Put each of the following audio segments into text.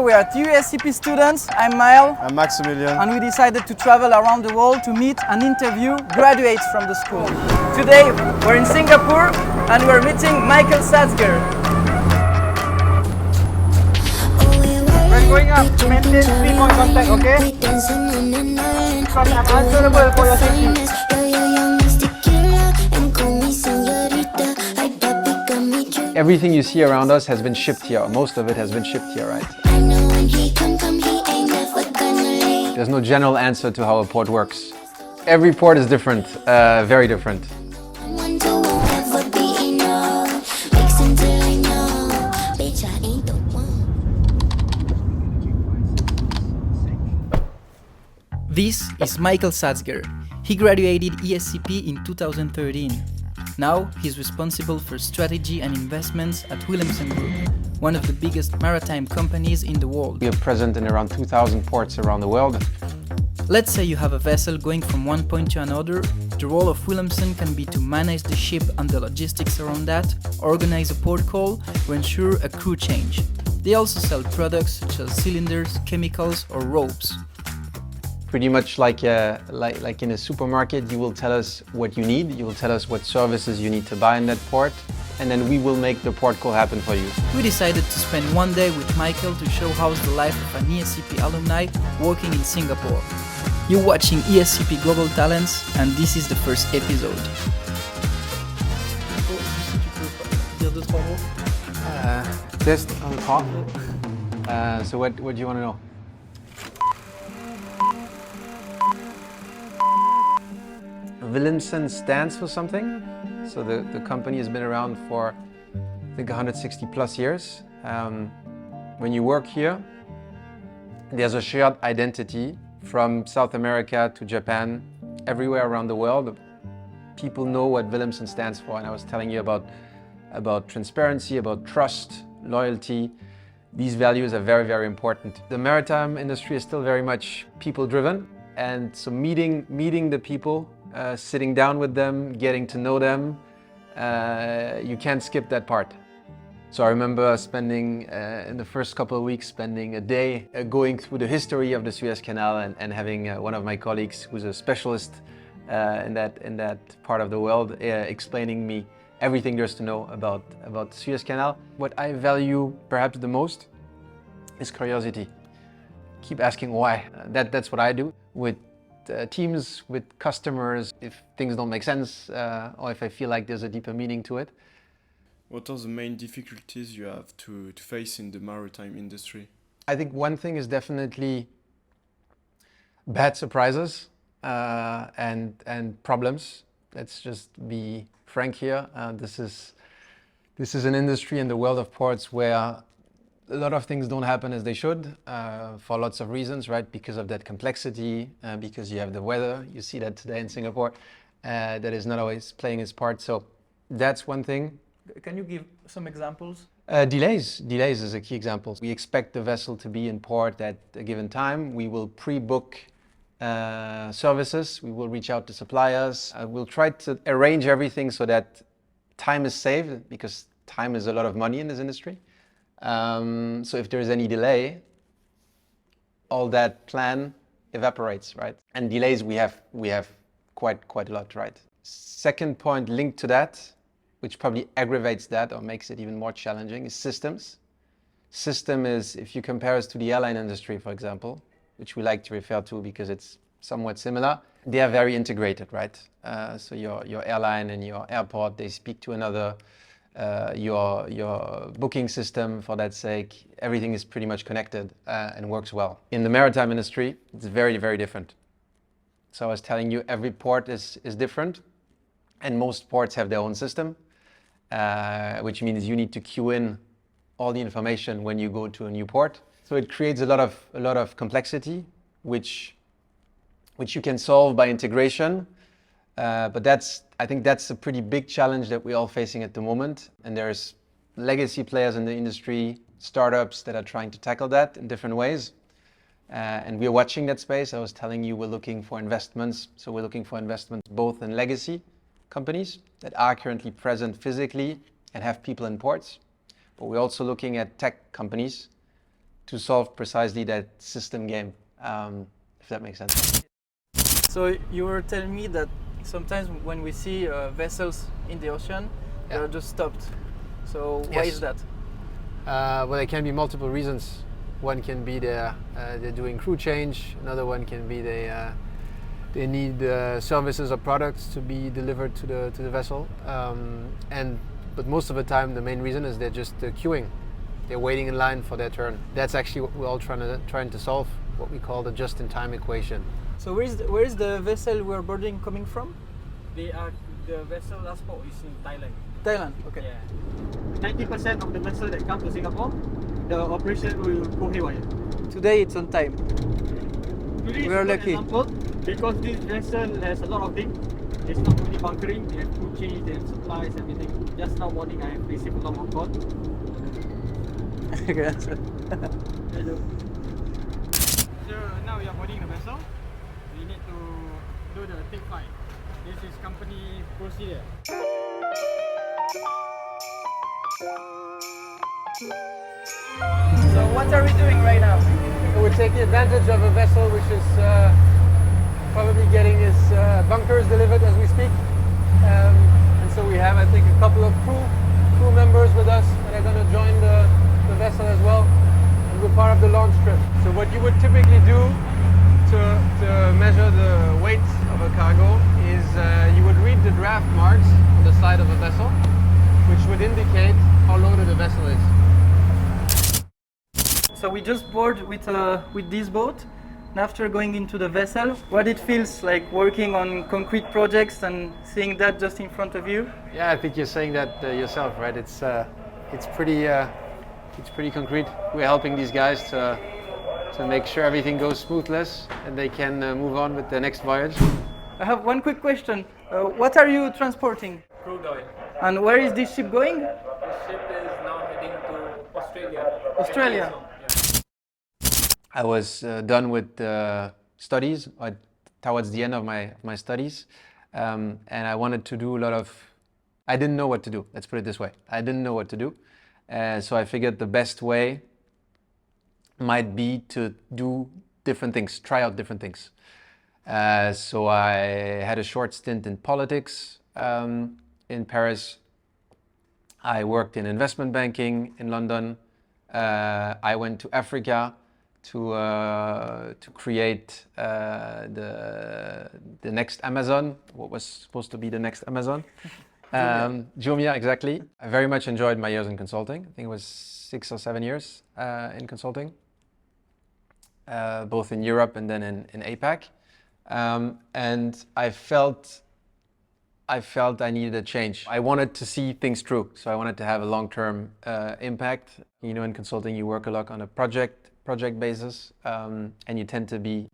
We are two ESCP students. I'm Maël. I'm Maximilian. And we decided to travel around the world to meet and interview graduates from the school. Today, we're in Singapore and we're meeting Michael Satzger. When going up, maintain 3-point contact, okay? Because I'm answerable for your safety. Everything you see around us has been shipped here. Most of it has been shipped here, right? There's no general answer to how a port works. Every port is different, very different. This is Michael Satzger. He graduated ESCP in 2013. Now he's responsible for strategy and investments at Wilhelmsen Group, one of the biggest maritime companies in the world. We are present in around 2,000 ports around the world. Let's say you have a vessel going from one point to another. The role of Wilhelmsen can be to manage the ship and the logistics around that, organize a port call, or ensure a crew change. They also sell products such as cylinders, chemicals, or ropes. Pretty much like in a supermarket, you will tell us what you need, you will tell us what services you need to buy in that port, and then we will make the port call happen for you. We decided to spend one day with Michael to show how's the life of an ESCP alumni working in Singapore. You're watching ESCP Global Talents, and this is the first episode. Test on call. So what do you want to know? Wilhelmsen stands for something. So the company has been around for, I think, 160 plus years. When you work here, there's a shared identity from South America to Japan, everywhere around the world. People know what Wilhelmsen stands for, and I was telling you about transparency, about trust, loyalty. These values are very, very important. The maritime industry is still very much people-driven, and so meeting the people, sitting down with them, getting to know them, you can't skip that part. So I remember spending, in the first couple of weeks, spending a day going through the history of the Suez Canal and having one of my colleagues who's a specialist in that part of the world explaining me everything there's to know about the Suez Canal. What I value perhaps the most is curiosity. Keep asking why. That's what I do with teams, with customers, if things don't make sense or if I feel like there's a deeper meaning to it. What are the main difficulties you have to face in the maritime industry? I think one thing is definitely bad surprises and problems. Let's just be frank here. This is an industry in the world of ports where a lot of things don't happen as they should for lots of reasons, right? Because of that complexity, because you have the weather. You see that today in Singapore, that is not always playing its part. So that's one thing. Can you give some examples? Delays is a key example. We expect the vessel to be in port at a given time. We will pre-book services. We will reach out to suppliers. We'll try to arrange everything so that time is saved, because time is a lot of money in this industry. So if there is any delay, all that plan evaporates, right? And delays we have quite a lot, right? Second point linked to that, which probably aggravates that or makes it even more challenging, is systems. System is, if you compare us to the airline industry, for example, which we like to refer to because it's somewhat similar, they are very integrated, right? So your airline and your airport, they speak to another. Your booking system, for that sake, everything is pretty much connected and works well. In the maritime industry, it's very, very different. So I was telling you, every port is different, and most ports have their own system, which means you need to queue in all the information when you go to a new port. So it creates a lot of complexity, which you can solve by integration. But I think that's a pretty big challenge that we're all facing at the moment. And there's legacy players in the industry, startups that are trying to tackle that in different ways. And we're watching that space. I was telling you we're looking for investments. So we're looking for investments both in legacy companies that are currently present physically and have people in ports. But we're also looking at tech companies to solve precisely that system game, if that makes sense. So you were telling me that sometimes when we see vessels in the ocean, they're just stopped. So why is that? Well, there can be multiple reasons. One can be they're doing crew change. Another one can be they need services or products to be delivered to the vessel. But most of the time, the main reason is they're just queuing. They're waiting in line for their turn. That's actually what we're all trying to solve, what we call the just-in-time equation. So where is the vessel we're boarding coming from? The vessel last port is in Thailand. Thailand, okay. Yeah. 90% of the vessel that come to Singapore, the operation will go haywire. Today it's on time. Today We are is a good lucky. example because this vessel has a lot of things. It's not only bunkering, they have crew change, they have supplies, everything. Just now morning I have received a lot of call. Okay, that's it. Hello. So now we are boarding the vessel. We need to do the take flight. This is company procedure. So what are we doing right now? We're taking advantage of a vessel which is probably getting its bunkers delivered as we speak. And so we have, I think, a couple of crew members with us that are going to join the vessel as well. And we're part of the launch trip. So what you would typically do to measure the weight of a cargo is you would read the draft marks on the side of a vessel, which would indicate how loaded the vessel is. So we just board with this boat, and after going into the vessel, what it feels like working on concrete projects and seeing that just in front of you? Yeah, I think you're saying that yourself, right? It's pretty concrete. We're helping these guys to make sure everything goes smoothless and they can move on with the next voyage. I have one quick question. What are you transporting? Crude oil. And where is this ship going? The ship is now heading to Australia. Australia. I was done with studies towards the end of my studies, and I wanted to do I didn't know what to do, let's put it this way. I didn't know what to do, so I figured the best way might be to do different things, try out different things. So I had a short stint in politics in Paris. I worked in investment banking in London. I went to Africa to create the next Amazon, what was supposed to be the next Amazon. Jumia, exactly. I very much enjoyed my years in consulting. I think it was 6 or 7 years in consulting, both in Europe and then in APAC. And I felt I needed a change. I wanted to see things through, so I wanted to have a long-term impact. You know, in consulting, you work a lot on a project basis, and you tend to be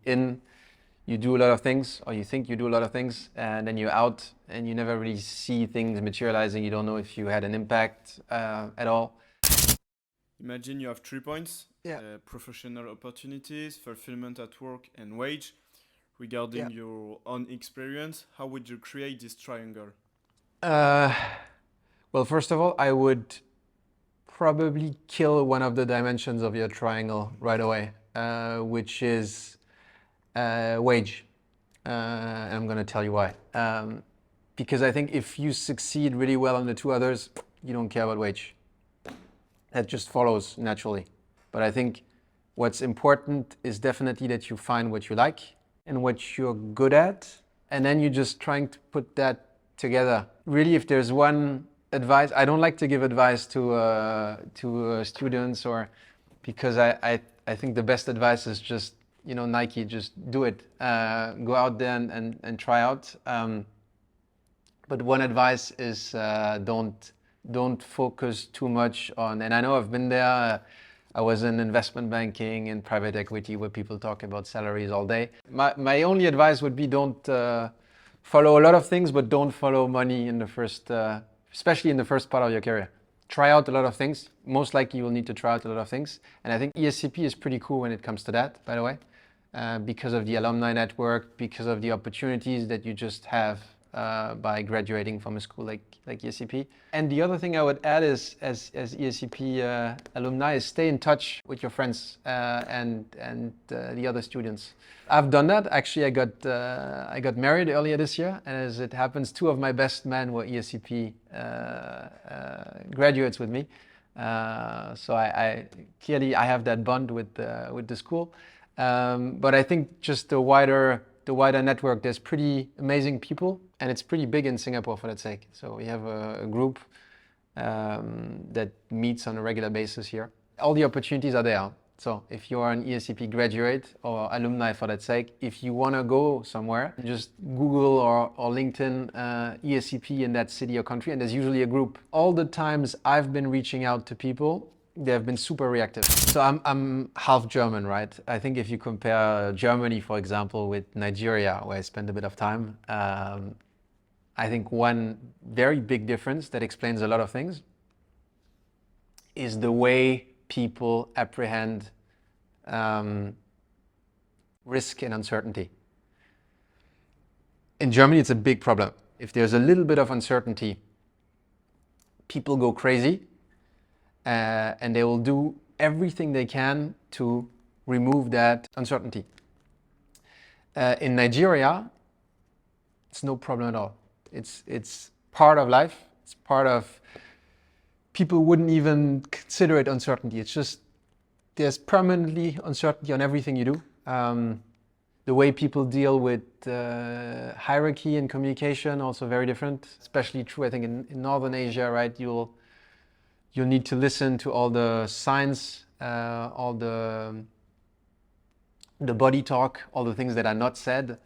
you do a lot of things, or you think you do a lot of things, and then you're out and you never really see things materializing. You don't know if you had an impact at all. Imagine you have 3 points: professional opportunities, fulfillment at work, and wage. Regarding your own experience, how would you create this triangle? Well, first of all, I would probably kill one of the dimensions of your triangle right away, which is wage. And I'm going to tell you why. Because I think if you succeed really well on the 2 others, you don't care about wage. That just follows naturally. But I think what's important is definitely that you find what you like and what you're good at, and then you're just trying to put that together. Really, if there's one advice, I don't like to give advice to students, or because I think the best advice is just, you know, Nike, just do it. Go out there and try out. But one advice is don't focus too much on, and I know I've been there. I was in investment banking and private equity where people talk about salaries all day. My only advice would be don't follow a lot of things, but don't follow money in the first, especially in the first part of your career. Try out a lot of things. Most likely you will need to try out a lot of things. And I think ESCP is pretty cool when it comes to that, by the way, because of the alumni network, because of the opportunities that you just have by graduating from a school like ESCP. And the other thing I would add is, as ESCP alumni, is stay in touch with your friends and the other students. I've done that. Actually, I got married earlier this year, and as it happens, 2 of my best men were ESCP graduates with me. So I clearly have that bond with the school. But I think just the wider network, there's pretty amazing people, and it's pretty big in Singapore for that sake. So we have a group that meets on a regular basis here. All the opportunities are there. So if you are an ESCP graduate or alumni for that sake, if you want to go somewhere, just Google or LinkedIn ESCP in that city or country, and there's usually a group. All the times I've been reaching out to people, they have been super reactive. So I'm half German, right? I think if you compare Germany, for example, with Nigeria, where I spent a bit of time, I think one very big difference that explains a lot of things is the way people apprehend risk and uncertainty. In Germany, it's a big problem. If there's a little bit of uncertainty, people go crazy, and they will do everything they can to remove that uncertainty. In Nigeria, it's no problem at all. It's part of life. It's part of, people wouldn't even consider it uncertainty. It's just, there's permanently uncertainty on everything you do. The way people deal with hierarchy and communication, also very different. Especially true, I think, in Northern Asia, right? You'll need to listen to all the signs, all the body talk, all the things that are not said.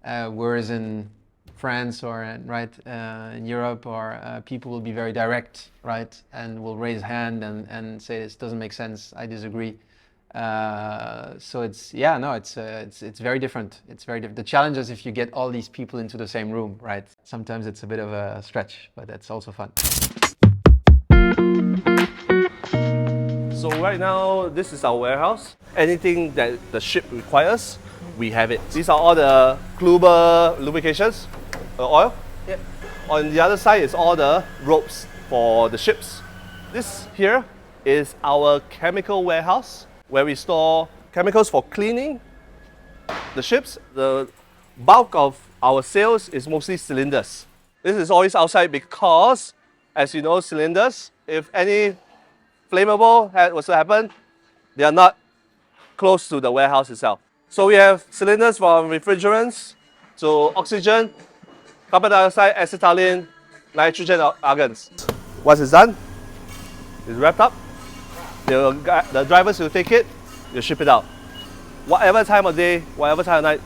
Whereas in France or in Europe, or people will be very direct, right, and will raise hand and say this doesn't make sense, I disagree. So it's very different. It's very different. The challenge is if you get all these people into the same room, right? Sometimes it's a bit of a stretch, but that's also fun. So right now, this is our warehouse. Anything that the ship requires, we have it. These are all the Kluber lubrications, oil. Yep. On the other side is all the ropes for the ships. This here is our chemical warehouse, where we store chemicals for cleaning the ships. The bulk of our sales is mostly cylinders. This is always outside because, as you know, cylinders, if any flammable was to happen, they are not close to the warehouse itself. So we have cylinders from refrigerants to oxygen, carbon dioxide, acetylene, nitrogen, argons. Once it's done, it's wrapped up. The drivers will take it, they'll ship it out. Whatever time of day, whatever time of night,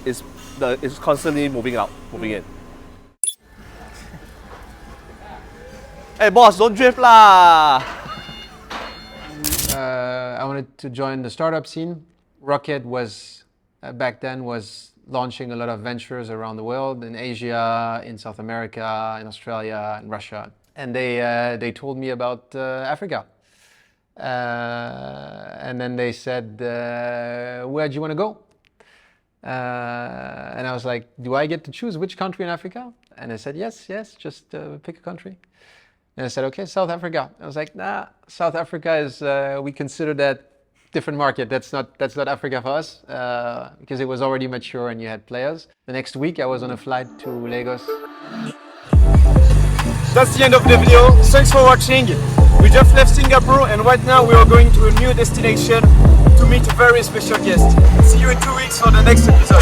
it's constantly moving out, moving in. Hey boss, don't drift lah! I wanted to join the startup scene. Rocket was, back then, was launching a lot of ventures around the world, in Asia, in South America, in Australia, in Russia. And they told me about Africa. And then they said, where do you want to go? And I was like, do I get to choose which country in Africa? And they said, yes, just pick a country. And I said, okay, South Africa. I was like, nah, South Africa is, we consider that different market. That's not Africa for us, because it was already mature and you had players. The next week I was on a flight to Lagos. That's the end of the video. Thanks for watching. We just left Singapore and right now we are going to a new destination to meet a very special guest. See you in 2 weeks for the next episode.